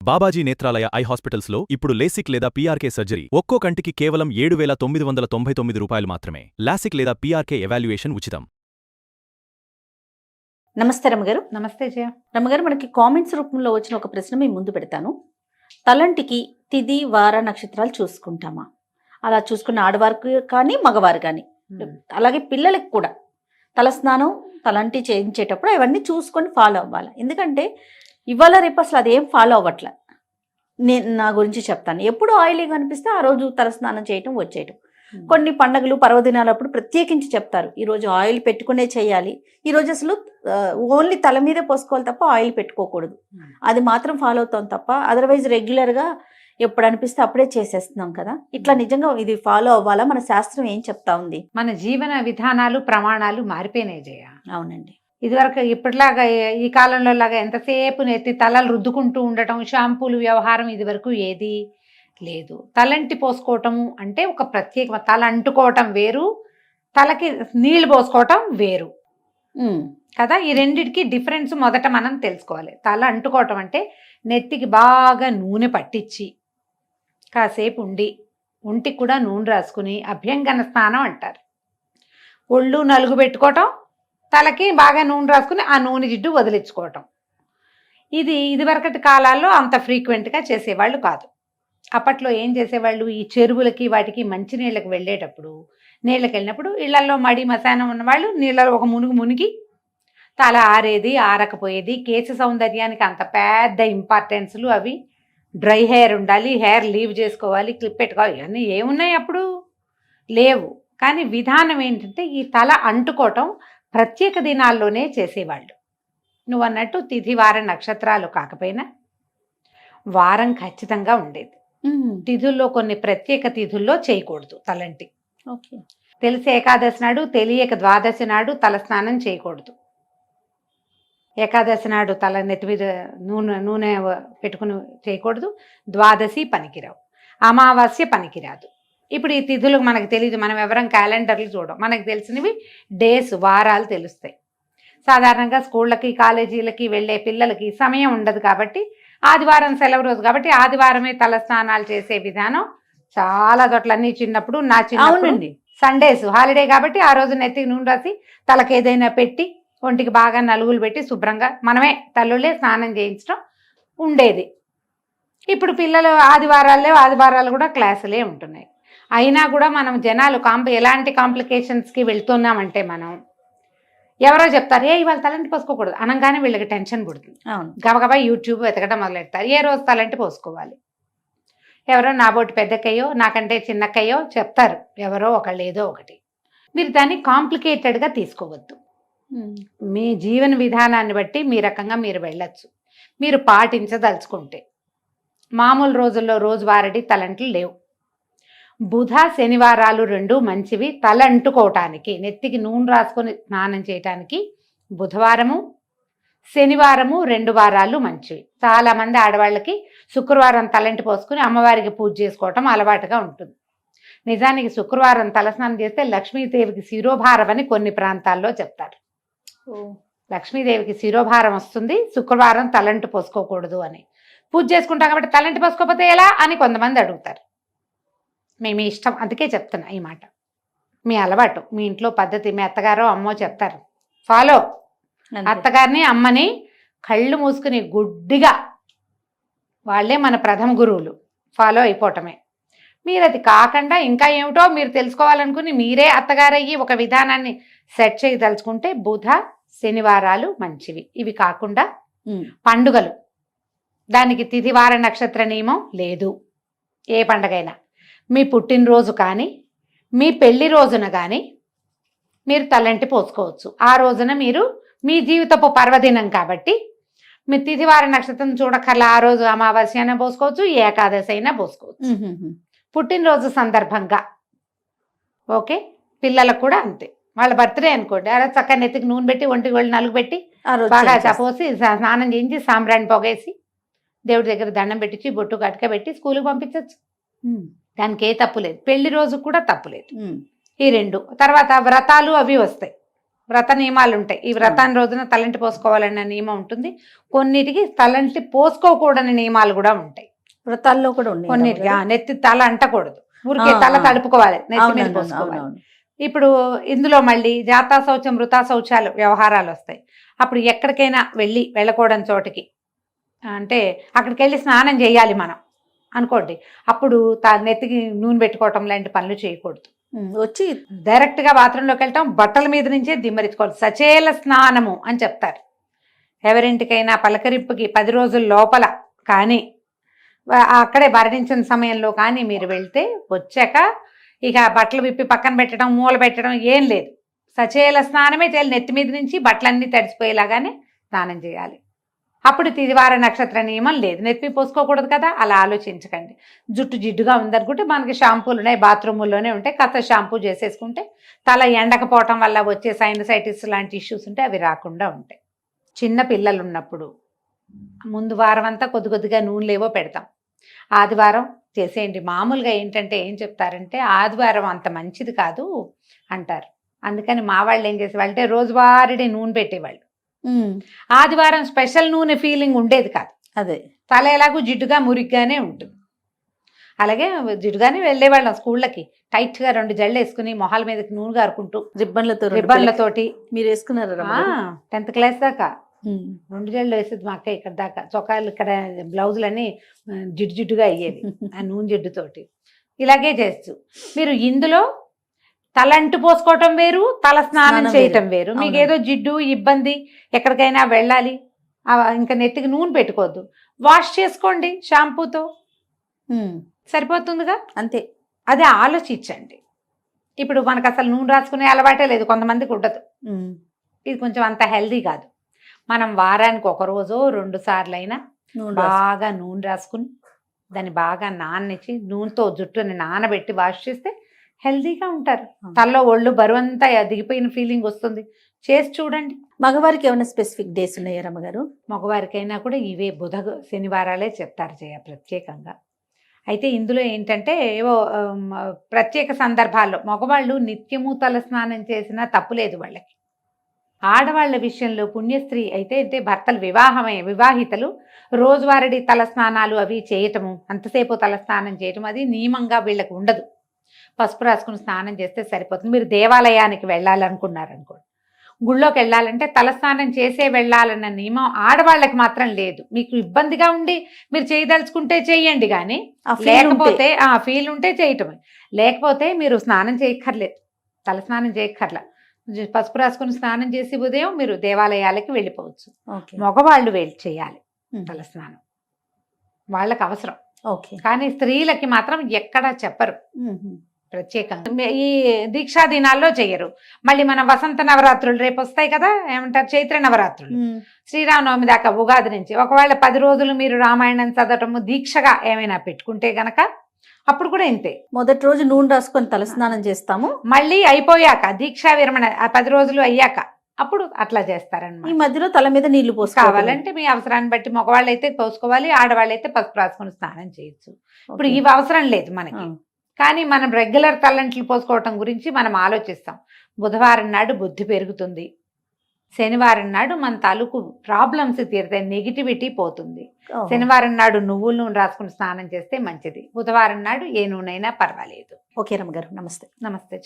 Babaji Netralaya I హాస్పిటల్స్లో ఇప్పుడు LASIK లేదా పీఆర్కే సర్జరీ ఒక్కో కంటికి కేవలం 7,999 రూపాయలు మాత్రమే. లాసిక్ లేదా పీఆర్కే ఎవాల్యుయేషన్ ఉచితం. నమస్తే రమ్మగారు. నమస్తే జయ. రమ్మగారు, మనకి కామెంట్స్ రూపంలో వచ్చిన ఒక ప్రశ్న మీ ముందు పెడతాను. తలంటికి తిథి వార నక్షత్రాలు చూసుకుంటామా? అలా చూసుకున్న ఆడవారికి కానీ మగవారు కానీ, అలాగే పిల్లలకి కూడా తలస్నానం తలంటి చేయించేటప్పుడు అవన్నీ చూసుకొని ఫాలో అవ్వాలి. ఎందుకంటే ఇవాళ రేపు అసలు అదేం ఫాలో అవ్వట్లే. నేను నా గురించి చెప్తాను. ఎప్పుడు ఆయిలీగా అనిపిస్తే ఆ రోజు తలస్నానం చేయటం వచ్చేయటం. కొన్ని పండుగలు పర్వదినాలప్పుడు ప్రత్యేకించి చెప్తారు, ఈరోజు ఆయిల్ పెట్టుకునే చేయాలి, ఈరోజు అసలు ఓన్లీ తల మీదే పోసుకోవాలి తప్ప ఆయిల్ పెట్టుకోకూడదు. అది మాత్రం ఫాలో అవుతాం తప్ప అదర్వైజ్ రెగ్యులర్గా ఎప్పుడు అనిపిస్తే అప్పుడే చేసేస్తున్నాం కదా. ఇట్లా నిజంగా ఇది ఫాలో అవ్వాలా? మన శాస్త్రం ఏం చెప్తా ఉంది? మన జీవన విధానాలు ప్రమాణాలు మారిపోయినాయి జయ. అవునండి. ఇదివరకు ఇప్పటిలాగా ఈ కాలంలో లాగా ఎంతసేపు నెత్తి తలలు రుద్దుకుంటూ ఉండటం, షాంపూలు వ్యవహారం ఇదివరకు ఏది లేదు. తలంటి పోసుకోవటము అంటే ఒక ప్రత్యేక, తల అంటుకోవటం వేరు, తలకి నీళ్లు పోసుకోవటం వేరు కదా. ఈ రెండిటికి డిఫరెన్స్ మొదట మనం తెలుసుకోవాలి. తల అంటుకోవటం అంటే నెత్తికి బాగా నూనె పట్టించి కాసేపు ఉండి ఒంటికి కూడా నూనె రాసుకుని అభ్యంగన స్నానం అంటారు. ఒళ్ళు నలుగు పెట్టుకోవటం, తలకి బాగా నూనె రాసుకుని ఆ నూనె జిడ్డు వదిలించుకోవటం. ఇదివరకటి కాలాల్లో అంత ఫ్రీక్వెంట్గా చేసేవాళ్ళు కాదు. అప్పట్లో ఏం చేసేవాళ్ళు, ఈ చెరువులకి వాటికి మంచినీళ్ళకి వెళ్ళేటప్పుడు, నీళ్ళకి వెళ్ళినప్పుడు ఇళ్లలో మడి మశానం ఉన్నవాళ్ళు నీళ్ళలో ఒక మునిగి తల ఆరేది ఆరకపోయేది. కేశ సౌందర్యానికి అంత పెద్ద ఇంపార్టెన్స్లు అవి. డ్రై హెయిర్ ఉండాలి, హెయిర్ లీవ్ చేసుకోవాలి, క్లిప్ పెట్టుకోవాలి, ఇవన్నీ ఏమున్నాయి అప్పుడు లేవు. కానీ విధానం ఏంటంటే ఈ తల అంటుకోవటం ప్రత్యేక దినాల్లోనే చేసేవాళ్ళు. నువ్వు అన్నట్టు తిథి వార నక్షత్రాలు కాకపోయినా వారం ఖచ్చితంగా ఉండేది. తిథుల్లో కొన్ని ప్రత్యేక తిథుల్లో చేయకూడదు తలంటి. ఓకే. తెలిసి ఏకాదశి నాడు, తెలియక ద్వాదశి నాడు తలస్నానం చేయకూడదు. ఏకాదశి నాడు తల నెత్తి మీద నూనె పెట్టుకుని చేయకూడదు. ద్వాదశి పనికిరావు, అమావాస్య పనికిరాదు. ఇప్పుడు ఈ తిథులు మనకు తెలియదు, మనం ఎవరం క్యాలెండర్లు చూడం. మనకు తెలిసినవి డేస్, వారాలు తెలుస్తాయి. సాధారణంగా స్కూళ్ళకి కాలేజీలకి వెళ్ళే పిల్లలకి సమయం ఉండదు కాబట్టి, ఆదివారం సెలవు రోజు కాబట్టి ఆదివారమే తల స్నానాలు చేసే విధానం చాలా చోట్లన్నీ. చిన్నప్పుడు నా చిన్నప్పుడు సండేస్ హాలిడే కాబట్టి ఆ రోజు నెత్తికి నూనె రాసి తలకి ఏదైనా పెట్టి ఒంటికి బాగా నలుగులు పెట్టి శుభ్రంగా మనమే తల్లులే స్నానం చేయించడం ఉండేది. ఇప్పుడు పిల్లలు ఆదివారాలు కూడా క్లాసులే ఉంటున్నాయి. అయినా కూడా మనం జనాలు ఎలాంటి కాంప్లికేషన్స్కి వెళ్తున్నామంటే, మనం ఎవరో చెప్తారు ఇవాళ తలంటి పోసుకోకూడదు అనగానే వీళ్ళకి టెన్షన్ పుడుతుంది. గబగబా యూట్యూబ్ వెతకడం మొదలెడతారు. ఏ రోజు తలంటి పోసుకోవాలి? ఎవరో నాబోటి పెద్దక్కయ్యో నాకంటే చిన్నక్కయ్యో చెప్తారు, ఎవరో ఒకళ్ళు ఏదో ఒకటి. మీరు దాన్ని కాంప్లికేటెడ్గా తీసుకోవద్దు. మీ జీవన విధానాన్ని బట్టి మీ రకంగా మీరు వెళ్ళచ్చు. మీరు పాటించదలుచుకుంటే మామూలు రోజుల్లో రోజువారీ తలంట్లు లేవు. బుధ శనివారాలు రెండు మంచివి తల అంటుకోవటానికి, నెత్తికి నూనె రాసుకొని స్నానం చేయటానికి. బుధవారము శనివారము 2 వారాలు మంచివి. చాలామంది ఆడవాళ్ళకి శుక్రవారం తలంటి పోసుకుని అమ్మవారికి పూజ చేసుకోవటం అలవాటుగా ఉంటుంది. నిజానికి శుక్రవారం తలస్నానం చేస్తే లక్ష్మీదేవికి శిరోభారం అని కొన్ని ప్రాంతాల్లో చెప్తారు. లక్ష్మీదేవికి శిరోభారం వస్తుంది, శుక్రవారం తలంటి పోసుకోకూడదు అని. పూజ చేసుకుంటాం కాబట్టి తలంటి పోసుకోకపోతే ఎలా అని కొంతమంది అడుగుతారు. మీ ఇష్టం, అందుకే చెప్తున్నా ఈ మాట. మీ అలవాటు, మీ ఇంట్లో పద్ధతి, మీ అత్తగారో అమ్మో చెప్తారు, ఫాలో. అత్తగారిని అమ్మని కళ్ళు మూసుకుని గుడ్డిగా, వాళ్ళే మన ప్రథమ గురువులు, ఫాలో అయిపోవటమే. మీరు అది కాకుండా ఇంకా ఏమిటో మీరు తెలుసుకోవాలనుకుని మీరే అత్తగారయ్యి ఒక విధానాన్ని సెట్ చేయదలుచుకుంటే బుధ శనివారాలు మంచివి. ఇవి కాకుండా పండుగలు, దానికి తిథివార నక్షత్ర నియమం లేదు. ఏ పండగైనా మీ పుట్టినరోజు కానీ మీ పెళ్లి రోజున కానీ మీరు తలంటి పోసుకోవచ్చు. ఆ రోజున మీరు మీ జీవితపు పర్వదినం కాబట్టి మీ తిథివార నక్షత్రం చూడకల్లా ఆ రోజు అమావాస్య అయినా పోసుకోవచ్చు, ఏకాదశి అయినా పోసుకోవచ్చు. పుట్టినరోజు సందర్భంగా ఓకే. పిల్లలకు కూడా అంతే. వాళ్ళ బర్త్డే అనుకోండి, అలా చక్కగా నెత్తికి నూనె పెట్టి ఒంటికి వెళ్ళి నలుగు పెట్టి బాగా పోసి స్నానం చేయించి సాంబ్రాణి పొగేసి దేవుడి దగ్గర దండం పెట్టించి బొట్టు గట్క పెట్టి స్కూల్కి పంపించవచ్చు. దానికి ఏ తప్పు లేదు. పెళ్లి రోజు కూడా తప్పు లేదు. ఈ 2 తర్వాత వ్రతాలు అవి వస్తాయి. వ్రత నియమాలు ఉంటాయి. ఈ వ్రతాన్ని రోజున తలంటి పోసుకోవాలన్న నియమం ఉంటుంది. కొన్నిటికి తలంటి పోసుకోకూడని నియమాలు కూడా ఉంటాయి. వ్రతాల్లో కూడా ఉన్నాయి కొన్నిటికి నెత్తి తల అంటకూడదు, ఊరికే తల తడుపుకోవాలి, నెత్తి మీద పోసుకోవాలి. ఇప్పుడు ఇందులో మళ్ళీ జాతా శౌచం మృతా శౌచాలు వ్యవహారాలు వస్తాయి. అప్పుడు ఎక్కడికైనా వెళ్ళకూడని చోటికి, అంటే అక్కడికి వెళ్ళి స్నానం చేయాలి మనం అనుకోండి, అప్పుడు నెత్తికి నూనె పెట్టుకోవటం లాంటి పనులు చేయకూడదు. వచ్చి డైరెక్ట్గా బాత్రూంలోకి వెళ్ళటం, బట్టల మీద నుంచే దిమ్మరించుకోవాలి. సచేల స్నానము అని చెప్తారు. ఎవరింటికైనా పలకరింపుకి 10 రోజుల లోపల కానీ అక్కడే భరణించిన సమయంలో కానీ మీరు వెళ్తే వచ్చాక ఇక బట్టలు విప్పి పక్కన పెట్టడం, మూల పెట్టడం ఏం లేదు. సచేల స్నానమే చేయాలి. నెత్తి మీద నుంచి బట్టలన్నీ తడిసిపోయేలాగానే స్నానం చేయాలి. అప్పుడు తిదివార నక్షత్ర నియమం లేదు. నెత్తి పోసుకోకూడదు కదా, అలా ఆలోచించకండి. జుట్టు జిడ్డుగా ఉందనుకుంటే మనకి షాంపూలు ఉన్నాయి, బాత్రూముల్లోనే ఉంటాయి, కాస్త షాంపూ చేసేసుకుంటే తల ఎండకపోవటం వల్ల వచ్చే సైనసైటిస్ లాంటి ఇష్యూస్ ఉంటే అవి రాకుండా ఉంటాయి. చిన్న పిల్లలు ఉన్నప్పుడు ముందు వారం అంతా కొద్దిగా నూనెలేవో పెడతాం, ఆదివారం చేసేయండి. మామూలుగా ఏంటంటే ఏం చెప్తారంటే ఆదివారం అంత మంచిది కాదు అంటారు. అందుకని మా వాళ్ళు ఏం చేసేవాళ్ళు అంటే రోజువారీ నూనె పెట్టేవాళ్ళు. ఆదివారం స్పెషల్ నూనె ఫీలింగ్ ఉండేది కాదు. అదే తల ఎలాగూ జిడ్డుగా మురిగ్గానే ఉంటుంది. అలాగే వెళ్ళేవాళ్ళం స్కూళ్ళకి, టైట్గా 2 జళ్ళు వేసుకుని మొహాల మీదకి నూనె గారుకుంటూ రిబ్బన్లతోటి. మీరు వేసుకున్నారా 10th క్లాస్ దాకా 2 జళ్ళు వేసేది మా అక్క. ఇక్కడ దాకా చొక్కాలు, ఇక్కడ బ్లౌజులన్నీ జిడ్డుగా అయ్యేవి ఆ నూనె జిడ్డుతోటి. ఇలాగే చేస్తూ మీరు ఇందులో తలంటు పోసుకోవటం వేరు, తల స్నానం చేయటం వేరు. మీకు ఏదో జిడ్డు ఇబ్బంది, ఎక్కడికైనా వెళ్ళాలి, ఇంకా నెత్తికి నూనె పెట్టుకోవద్దు, వాష్ చేసుకోండి షాంపూతో, సరిపోతుందిగా. అంతే. అదే ఆలోచించండి. ఇప్పుడు మనకు అసలు నూనె రాసుకునే అలవాటే లేదు, కొంతమందికి ఉండదు. ఇది కొంచెం అంత హెల్దీ కాదు. మనం వారానికి 1 రోజు 2 సార్లు అయినా బాగా నూనె రాసుకుని దాన్ని బాగా నాననిచ్చి నూనెతో జుట్టుని నానబెట్టి వాష్ చేస్తే హెల్దీగా ఉంటారు. తలలో ఒళ్ళు బరువంతా దిగిపోయిన ఫీలింగ్ వస్తుంది. చేసి చూడండి. మగవారికి ఏమైనా స్పెసిఫిక్ డేస్ ఉన్నాయా రమ్మగారు? మగవారికైనా కూడా ఇవే బుధ శనివారాలే చెప్తారు ప్రత్యేకంగా. అయితే ఇందులో ఏంటంటే ఏవో ప్రత్యేక సందర్భాల్లో మగవాళ్ళు నిత్యము తల స్నానం చేసినా తప్పులేదు వాళ్ళకి. ఆడవాళ్ల విషయంలో పుణ్యస్త్రీ అయితే భర్తలు వివాహితలు రోజువారీ తల స్నానాలు అవి చేయటము, అంతసేపు తల స్నానం చేయటం అది నియమంగా వీళ్ళకి ఉండదు. పసుపు రాసుకుని స్నానం చేస్తే సరిపోతుంది. మీరు దేవాలయానికి వెళ్ళాలనుకున్నారనుకోండి, గుళ్ళోకి వెళ్ళాలంటే తలస్నానం చేసే వెళ్ళాలన్న నియమం ఆడవాళ్ళకి మాత్రం లేదు. మీకు ఇబ్బందిగా ఉండి మీరు చేయదలుచుకుంటే చెయ్యండి, కానీ లేకపోతే ఫీల్ ఉంటే చేయటమే. లేకపోతే మీరు స్నానం చేయక్కర్లేదు, తలస్నానం చేయక్కర్లా. పసుపు రాసుకుని స్నానం చేసి ఉదయం మీరు దేవాలయాలకి వెళ్ళిపోవచ్చు. మగవాళ్ళు వెళ్ళి చేయాలి తలస్నానం, వాళ్ళకి అవసరం. కానీ స్త్రీలకి మాత్రం ఎక్కడా చెప్పరు ప్రత్యేకంగా. ఈ దీక్షా దినాల్లో చెయ్యరు. మళ్ళీ మన వసంత నవరాత్రులు రేపు వస్తాయి కదా, ఏమంటారు చైత్ర నవరాత్రులు, శ్రీరామనవమి దాకా ఉగాది నుంచి. ఒకవేళ 10 రోజులు మీరు రామాయణం చదవటము దీక్షగా ఏమైనా పెట్టుకుంటే గనక అప్పుడు కూడా ఇంతే. మొదటి రోజు నూనె రాసుకొని తలస్నానం చేస్తాము, మళ్ళీ అయిపోయాక దీక్షా విరమణ 10 రోజులు అయ్యాక అప్పుడు అట్లా చేస్తారన్నమాట. ఈ మధ్యలో తల మీద నీళ్లు పోసుకోవాలంటే మీ అవసరాన్ని బట్టి మగవాళ్ళు అయితే పోసుకోవాలి, ఆడవాళ్ళు అయితే పసుపు రాసుకొని స్నానం చేయొచ్చు. ఇప్పుడు ఇవి అవసరం లేదు మనకి. కానీ మనం రెగ్యులర్ తలంట్లు పోసుకోవటం గురించి మనం ఆలోచిస్తాం. బుధవారం నాడు బుద్ధి పెరుగుతుంది, శనివారం నాడు మన తాలూకు ప్రాబ్లమ్స్ తీరుతాయి, నెగిటివిటీ పోతుంది. శనివారం నాడు నువ్వుల నూనె రాసుకుని స్నానం చేస్తే మంచిది. బుధవారం నాడు ఏ నూనె అయినా పర్వాలేదు. ఓకే రమ్మగారు, నమస్తే. నమస్తే.